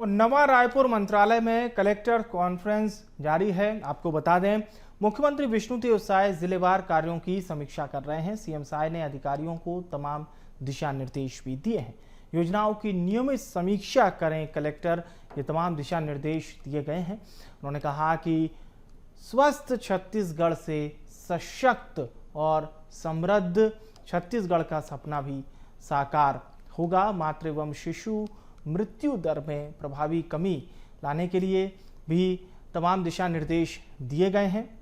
और नवा रायपुर मंत्रालय में कलेक्टर कॉन्फ्रेंस जारी है। आपको बता दें, मुख्यमंत्री विष्णुदेव साय जिलेवार कार्यों की समीक्षा कर रहे हैं। सीएम साय ने अधिकारियों को तमाम दिशा निर्देश भी दिए हैं। योजनाओं की नियमित समीक्षा करें कलेक्टर, ये तमाम दिशा निर्देश दिए गए हैं। उन्होंने कहा कि स्वस्थ छत्तीसगढ़ से सशक्त और समृद्ध छत्तीसगढ़ का सपना भी साकार होगा। मातृ एवं शिशु मृत्यु दर में प्रभावी कमी लाने के लिए भी तमाम दिशा निर्देश दिए गए हैं।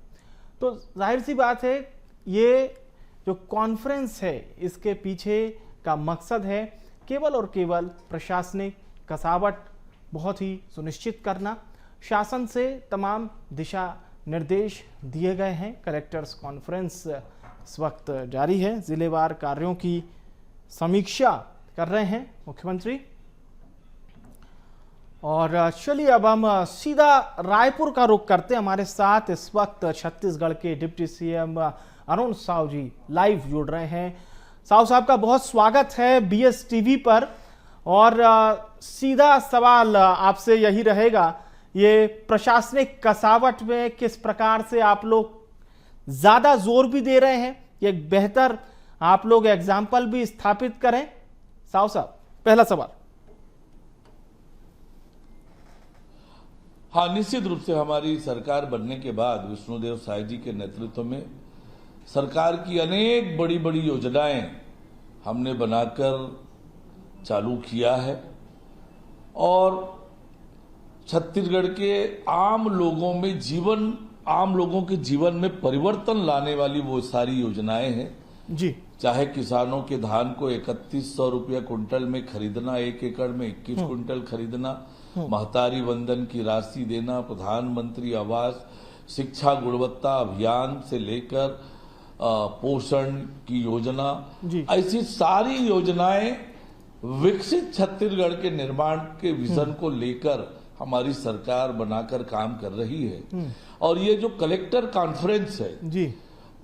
तो जाहिर सी बात है, ये जो कॉन्फ्रेंस है इसके पीछे का मकसद है केवल और केवल प्रशासनिक कसावट बहुत ही सुनिश्चित करना। शासन से तमाम दिशा निर्देश दिए गए हैं। कलेक्टर्स कॉन्फ्रेंस इस वक्त जारी है। जिलेवार कार्यों की समीक्षा कर रहे हैं मुख्यमंत्री। और चलिए अब हम सीधा रायपुर का रुख करते हैं। हमारे साथ इस वक्त छत्तीसगढ़ के डिप्टी सीएम अरुण साव जी लाइव जुड़ रहे हैं। साव साहब का बहुत स्वागत है बीएस टीवी पर। और सीधा सवाल आपसे यही रहेगा, ये प्रशासनिक कसावट में किस प्रकार से आप लोग ज्यादा जोर भी दे रहे हैं, ये बेहतर आप लोग एग्जाम्पल भी स्थापित करें। साव साहब, पहला सवाल। हाँ, निश्चित रूप से हमारी सरकार बनने के बाद विष्णुदेव साय जी के नेतृत्व में सरकार की अनेक बड़ी बड़ी योजनाएं हमने बनाकर चालू किया है और छत्तीसगढ़ के आम लोगों के जीवन में परिवर्तन लाने वाली वो सारी योजनाएं हैं जी। चाहे किसानों के धान को 3100 रुपया कुंटल में खरीदना, 1 एकड़ में 21 कुंटल खरीदना, महतारी वंदन की राशि देना, प्रधानमंत्री आवास, शिक्षा गुणवत्ता अभियान से लेकर पोषण की योजना, ऐसी सारी योजनाएं विकसित छत्तीसगढ़ के निर्माण के विजन को लेकर हमारी सरकार बनाकर काम कर रही है। और ये जो कलेक्टर कॉन्फ्रेंस है जी,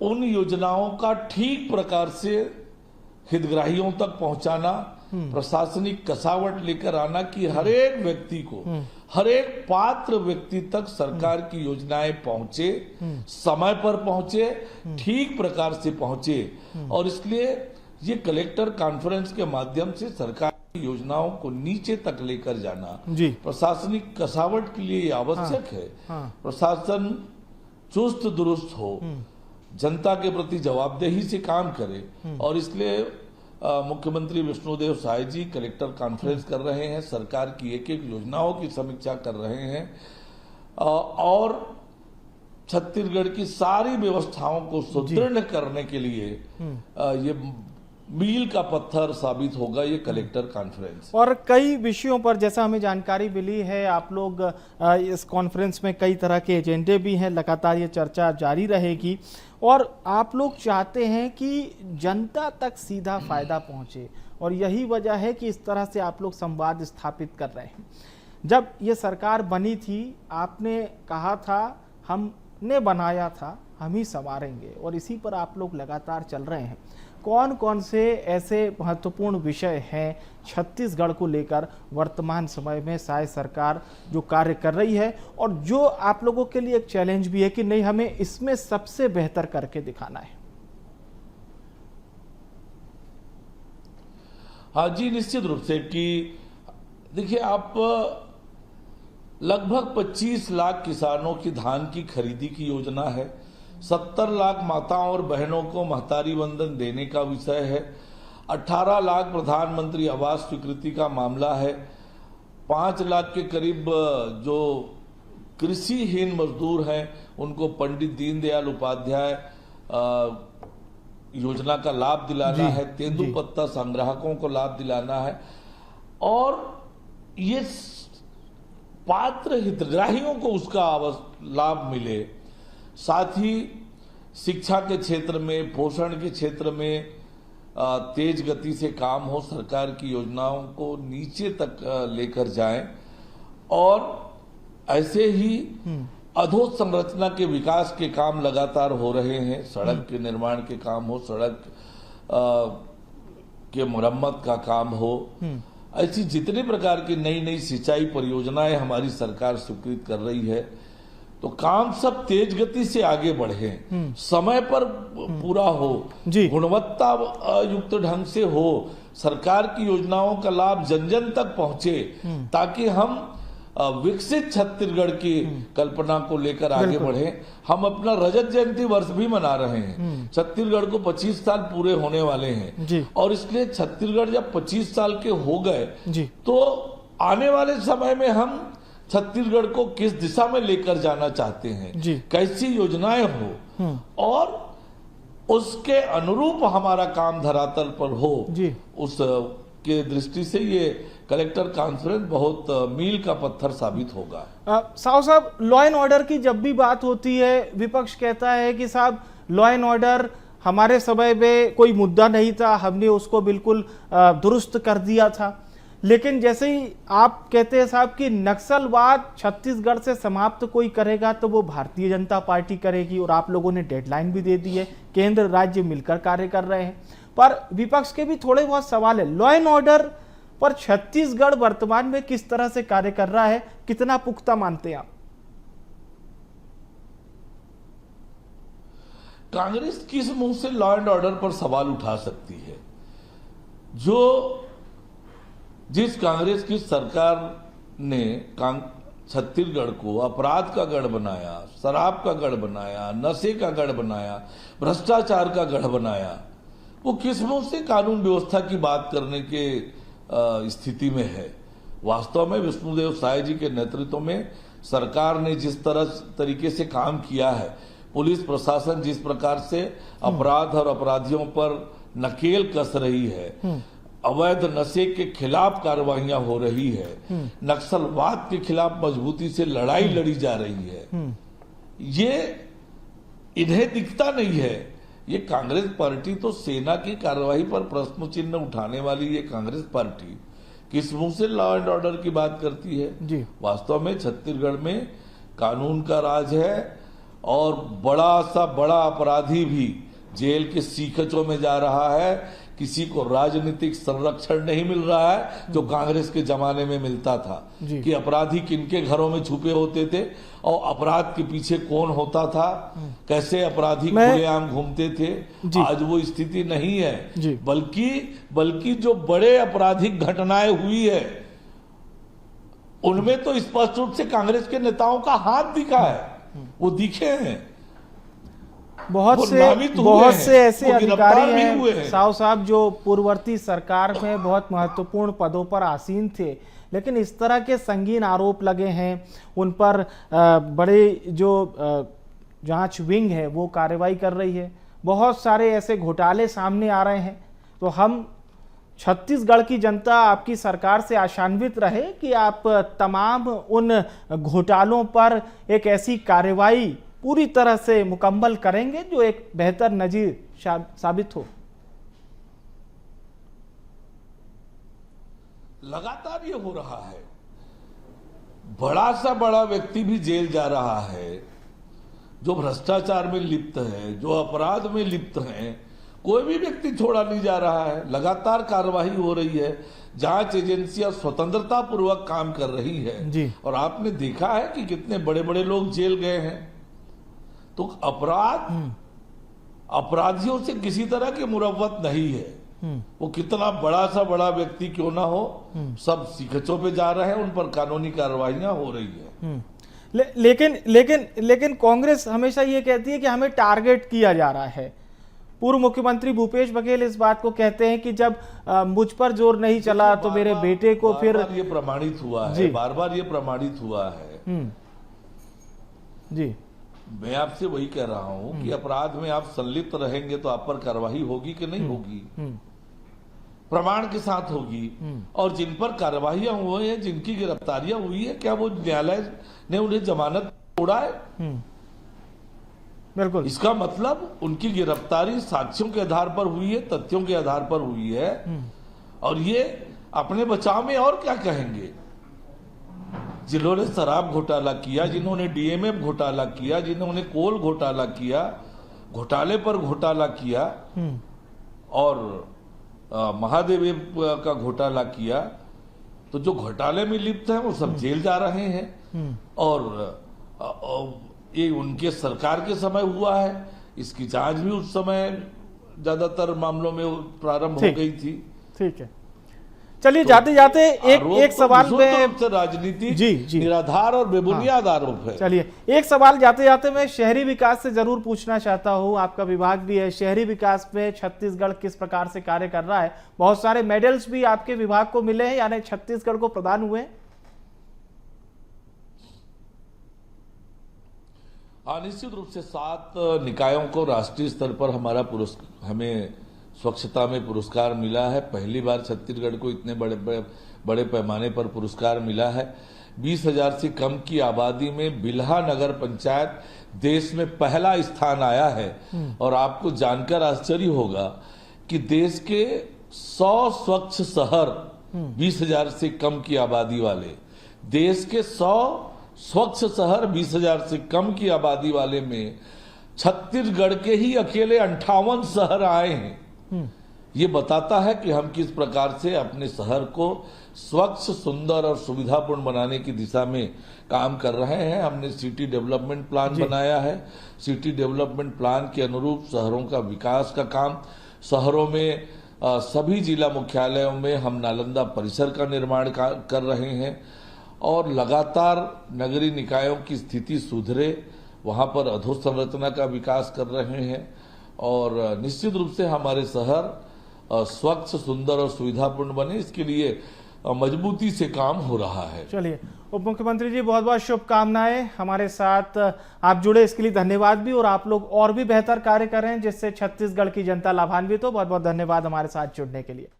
उन योजनाओं का ठीक प्रकार से हितग्राहियों तक पहुंचाना, प्रशासनिक कसावट लेकर आना कि हर एक व्यक्ति को, हर एक पात्र व्यक्ति तक सरकार की योजनाएं पहुंचे, समय पर पहुंचे, ठीक प्रकार से पहुंचे। और इसलिए ये कलेक्टर कॉन्फ्रेंस के माध्यम से सरकार की योजनाओं को नीचे तक लेकर जाना प्रशासनिक कसावट के लिए आवश्यक है। प्रशासन चुस्त दुरुस्त हो, जनता के प्रति जवाबदेही से काम करे और इसलिए मुख्यमंत्री विष्णुदेव साय जी कलेक्टर कॉन्फ्रेंस कर रहे हैं, सरकार की एक एक योजनाओं की समीक्षा कर रहे हैं और छत्तीसगढ़ की सारी व्यवस्थाओं को सुदृढ़ करने के लिए ये मील का पत्थर साबित होगा ये कलेक्टर कॉन्फ्रेंस। और कई विषयों पर जैसा हमें जानकारी मिली है, आप लोग इस कॉन्फ्रेंस में कई तरह के एजेंडे भी हैं, लगातार ये चर्चा जारी रहेगी और आप लोग चाहते हैं कि जनता तक सीधा फायदा पहुंचे और यही वजह है कि इस तरह से आप लोग संवाद स्थापित कर रहे हैं। जब ये सरकार बनी थी, आपने कहा था हमने बनाया था, हम ही संवारेंगे और इसी पर आप लोग लगातार चल रहे हैं। कौन कौन से ऐसे महत्वपूर्ण विषय हैं छत्तीसगढ़ को लेकर वर्तमान समय में साय सरकार जो कार्य कर रही है और जो आप लोगों के लिए एक चैलेंज भी है कि नहीं, हमें इसमें सबसे बेहतर करके दिखाना है? हाँ जी, निश्चित रूप से कि देखिए, आप लगभग 25 लाख किसानों की धान की खरीदी की योजना है, 70 लाख माताओं और बहनों को महतारी वंदन देने का विषय है, 18 लाख प्रधानमंत्री आवास स्वीकृति का मामला है, 5 लाख के करीब जो कृषिहीन मजदूर हैं उनको पंडित दीनदयाल उपाध्याय योजना का लाभ दिलाना है, तेंदुपत्ता संग्राहकों को लाभ दिलाना है और ये पात्र हितग्राहियों को उसका लाभ मिले। साथ ही शिक्षा के क्षेत्र में, पोषण के क्षेत्र में तेज गति से काम हो, सरकार की योजनाओं को नीचे तक लेकर जाएं और ऐसे ही अधोसंरचना के विकास के काम लगातार हो रहे हैं। सड़क के निर्माण के काम हो, सड़क के मुरम्मत का काम हो, ऐसी जितने प्रकार की नई नई सिंचाई परियोजनाएं हमारी सरकार स्वीकृत कर रही है, तो काम सब तेज गति से आगे बढ़े, समय पर पूरा हो, गुणवत्ता युक्त ढंग से हो, सरकार की योजनाओं का लाभ जन जन तक पहुंचे, ताकि हम विकसित छत्तीसगढ़ की कल्पना को लेकर आगे बढ़े। हम अपना रजत जयंती वर्ष भी मना रहे हैं। छत्तीसगढ़ को 25 साल पूरे होने वाले हैं और इसलिए छत्तीसगढ़ जब 25 साल के हो गए तो आने वाले समय में हम छत्तीसगढ़ को किस दिशा में लेकर जाना चाहते हैं, कैसी योजनाएं हो और उसके अनुरूप हमारा काम धरातल पर हो, उस के दृष्टि से ये कलेक्टर कॉन्फ्रेंस बहुत मील का पत्थर साबित होगा। साहब, लॉ एंड ऑर्डर की जब भी बात होती है, विपक्ष कहता है कि साहब लॉ एंड ऑर्डर हमारे समय में कोई मुद्दा नहीं था, हमने उसको बिल्कुल दुरुस्त कर दिया था। लेकिन जैसे ही आप कहते हैं साहब कि नक्सलवाद छत्तीसगढ़ से समाप्त कोई करेगा तो वो भारतीय जनता पार्टी करेगी, और आप लोगों ने डेडलाइन भी दे दी है, केंद्र राज्य मिलकर कार्य कर रहे हैं, पर विपक्ष के भी थोड़े बहुत सवाल है। लॉ एंड ऑर्डर पर छत्तीसगढ़ वर्तमान में किस तरह से कार्य कर रहा है, कितना पुख्ता मानते हैं आप? कांग्रेस किस मुंह से लॉ एंड ऑर्डर पर सवाल उठा सकती है? जिस कांग्रेस की सरकार ने छत्तीसगढ़ को अपराध का गढ़ बनाया, शराब का गढ़ बनाया, नशे का गढ़ बनाया, भ्रष्टाचार का गढ़ बनाया, वो किस मुंह से कानून व्यवस्था की बात करने के स्थिति में है? वास्तव में विष्णुदेव साय जी के नेतृत्व में सरकार ने जिस तरीके से काम किया है, पुलिस प्रशासन जिस प्रकार से अपराध और अपराधियों पर नकेल कस रही है, अवैध नशे के खिलाफ कार्रवाइयां हो रही है, नक्सलवाद के खिलाफ मजबूती से लड़ाई लड़ी जा रही है, ये इन्हें दिखता नहीं है। ये कांग्रेस पार्टी तो सेना की कार्रवाई पर प्रश्न चिन्ह उठाने वाली ये कांग्रेस पार्टी किस मुंह से लॉ एंड ऑर्डर की बात करती है? वास्तव में छत्तीसगढ़ में कानून का राज है और बड़ा सा बड़ा अपराधी भी जेल के सीखचों में जा रहा है। किसी को राजनीतिक संरक्षण नहीं मिल रहा है जो कांग्रेस के जमाने में मिलता था कि अपराधी किनके घरों में छुपे होते थे और अपराध के पीछे कौन होता था, कैसे अपराधी खुलेआम घूमते थे। आज वो स्थिति नहीं है, बल्कि जो बड़े आपराधिक घटनाएं हुई है उनमें तो स्पष्ट रूप से कांग्रेस के नेताओं का हाथ दिखा है, वो दिखे हैं। बहुत से ऐसे अधिकारी हैं साहब जो पूर्ववर्ती सरकार में बहुत महत्वपूर्ण पदों पर आसीन थे, लेकिन इस तरह के संगीन आरोप लगे हैं उन पर। बड़े जो जांच विंग है वो कार्रवाई कर रही है, बहुत सारे ऐसे घोटाले सामने आ रहे हैं। तो हम छत्तीसगढ़ की जनता आपकी सरकार से आशान्वित रहे कि आप तमाम उन घोटालों पर एक ऐसी कार्रवाई पूरी तरह से मुकम्मल करेंगे जो एक बेहतर नजीर साबित हो। लगातार ये हो रहा है, बड़ा सा बड़ा व्यक्ति भी जेल जा रहा है जो भ्रष्टाचार में लिप्त है, जो अपराध में लिप्त है, कोई भी व्यक्ति छोड़ा नहीं जा रहा है। लगातार कार्रवाई हो रही है, जांच एजेंसियां स्वतंत्रता पूर्वक काम कर रही है और आपने देखा है कि कितने बड़े बड़े लोग जेल गए हैं। तो अपराधियों से किसी तरह की मुरव्वत नहीं है, वो कितना बड़ा सा बड़ा व्यक्ति क्यों ना हो, सब सीखचों पे जा रहे हैं, उन पर कानूनी कार्रवाइयां हो रही है। लेकिन कांग्रेस हमेशा ये कहती है कि हमें टारगेट किया जा रहा है। पूर्व मुख्यमंत्री भूपेश बघेल इस बात को कहते हैं कि जब मुझ पर जोर नहीं चला तो मेरे बेटे को फिर ये प्रमाणित हुआ है, बार बार ये प्रमाणित हुआ है। जी, मैं आपसे वही कह रहा हूं कि अपराध में आप संलिप्त रहेंगे तो आप पर कार्रवाई होगी कि नहीं होगी, प्रमाण के साथ होगी। और जिन पर कार्रवाइयां हुई हैं, जिनकी गिरफ्तारियां हुई है, क्या वो न्यायालय ने उन्हें जमानत छोड़ा है? बिल्कुल। इसका मतलब उनकी गिरफ्तारी साक्ष्यों के आधार पर हुई है, तथ्यों के आधार पर हुई है। और ये अपने बचाव में और क्या कहेंगे? जिन्होंने शराब घोटाला किया, जिन्होंने डीएमएफ घोटाला किया, जिन्होंने कोल घोटाला किया, घोटाले पर घोटाला किया और महादेव का घोटाला किया, तो जो घोटाले में लिप्त हैं वो सब जेल जा रहे हैं। और ये उनके सरकार के समय हुआ है, इसकी जांच भी उस समय ज्यादातर मामलों में प्रारंभ हो गई थी। ठीक है, चलिए जाते जाते एक सवाल में राजनीति जी निराधार और बेबुनियाद आरोप है। चलिए एक सवाल जाते जाते मैं शहरी विकास से जरूर पूछना चाहता हूं, आपका विभाग भी है, शहरी विकास में छत्तीसगढ़ किस प्रकार से कार्य कर रहा है? बहुत सारे मेडल्स भी आपके विभाग को मिले हैं, यानी छत्तीसगढ़ को प्रदान हुए हैं। निश्चित रूप से 7 निकायों को राष्ट्रीय स्तर पर हमें स्वच्छता में पुरस्कार मिला है। पहली बार छत्तीसगढ़ को इतने बड़े पैमाने पर पुरस्कार मिला है। 20,000 से कम की आबादी में बिल्हा नगर पंचायत देश में पहला स्थान आया है। और आपको जानकर आश्चर्य होगा कि देश के 100 स्वच्छ शहर 20,000 से कम की आबादी वाले, देश के 100 स्वच्छ शहर 20,000 से कम की आबादी वाले में छत्तीसगढ़ के ही अकेले 58 शहर आए हैं। ये बताता है कि हम किस प्रकार से अपने शहर को स्वच्छ, सुंदर और सुविधापूर्ण बनाने की दिशा में काम कर रहे हैं। हमने सिटी डेवलपमेंट प्लान बनाया है। सिटी डेवलपमेंट प्लान के अनुरूप शहरों का विकास का काम, शहरों में सभी जिला मुख्यालयों में हम नालंदा परिसर का निर्माण कर रहे हैं और लगातार नगरीय निकायों की स्थिति सुधरे, वहां पर अधोसंरचना का विकास कर रहे हैं। और निश्चित रूप से हमारे शहर स्वच्छ, सुंदर और सुविधापूर्ण बने, इसके लिए मजबूती से काम हो रहा है। चलिए उप मुख्यमंत्री जी, बहुत बहुत शुभकामनाएं। हमारे साथ आप जुड़े इसके लिए धन्यवाद भी, और आप लोग और भी बेहतर कार्य करें जिससे छत्तीसगढ़ की जनता लाभान्वित हो। बहुत बहुत धन्यवाद हमारे साथ जुड़ने के लिए।